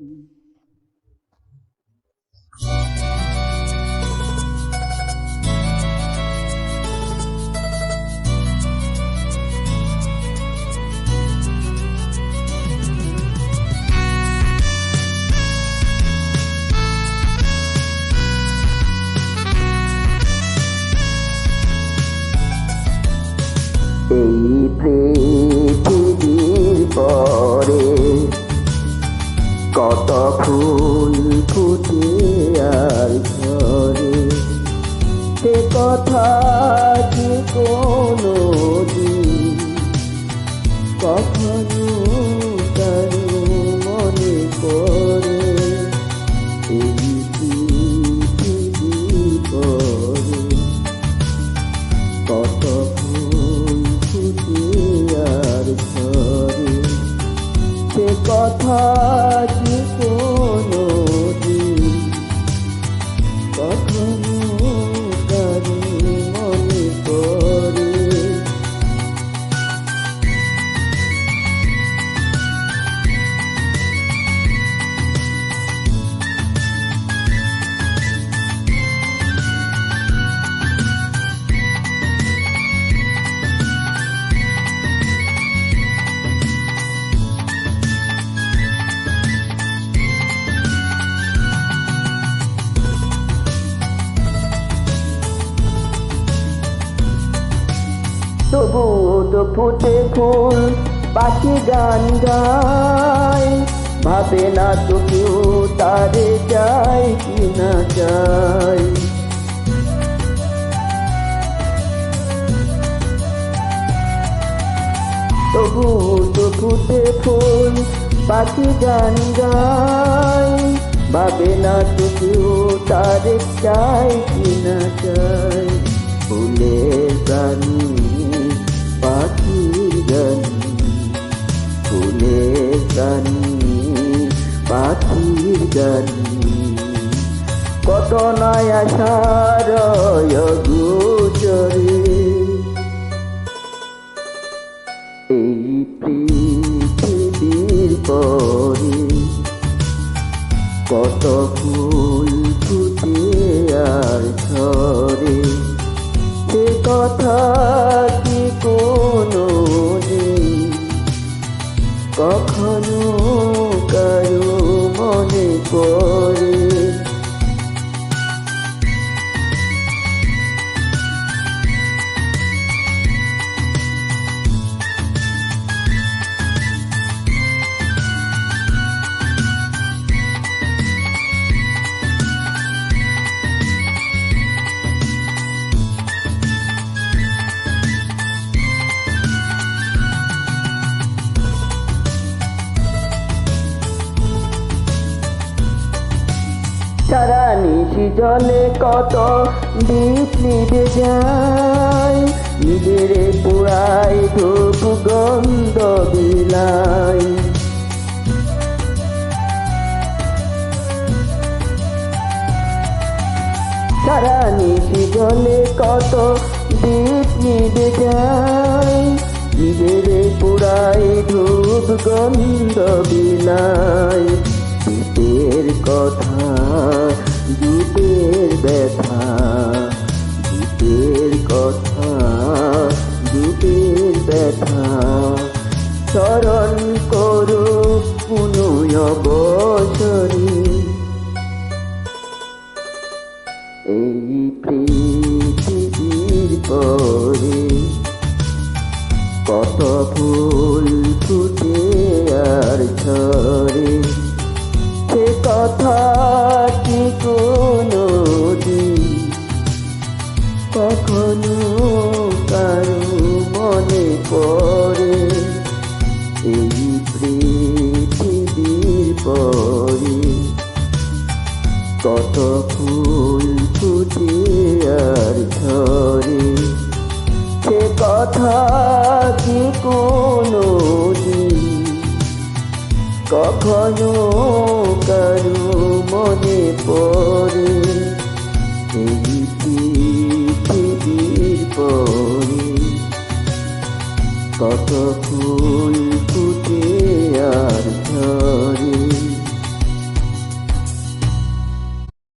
এই পৃথিবীর পরে কত ফুল ফুটে আর ঝরে, সে কথা কি কোনো দিন কখনো কারো মনে পড়ে? এই পৃথিবীর পরে কত সে কথা কি কোনো দিন কখনো কারো মনে পড়ে? তবুও তো ফুটে ফুল, পাখি গান গায়, ভাবে না তো কেউ তারে চাই কি না চাই। তবুও তো ফুটে ফুল, পাখি গান গায়, ভাবে না তো কেউ তারে চাই কি না চাই। ফুলের গানি পাখির গানি, ফুলের গানি পাখির গানি, কত নয় আশার গোচরে। এই পৃথিবীর পরে কত ফুল ফুটে আর ঝরে, সে কথা কি কোনো দিন কখনো কারো মনে পড়ে? সারা নিশি জলে কত দীপ নিভে যায়, নিজের পুরাই ধূপ গন্ধ বিলাই। সারা নিশি জলে কত দীপ নিভে যায়, নিজের পুরাই ধূপ গন্ধ বিলাই। দীপের কথা, দীপের ব্যথা, দীপের কথা, দীপের ব্যথা, স্মরণ করো পুনঃ বছরে। এই পৃথিবীর পরে কত ফুল ফুটে আর ঝরে, সে কথা কি কোনো দিন কখনো কারো মনে পড়ে? এই পৃথিবীর পরে কত ফুল ফুটে আর ঝরে, সে কথা কি কোনো দিন কখনো কারো মনে পড়ে? এই পৃথিবীর পরে কত ফুল ফুটে আর ঝরে।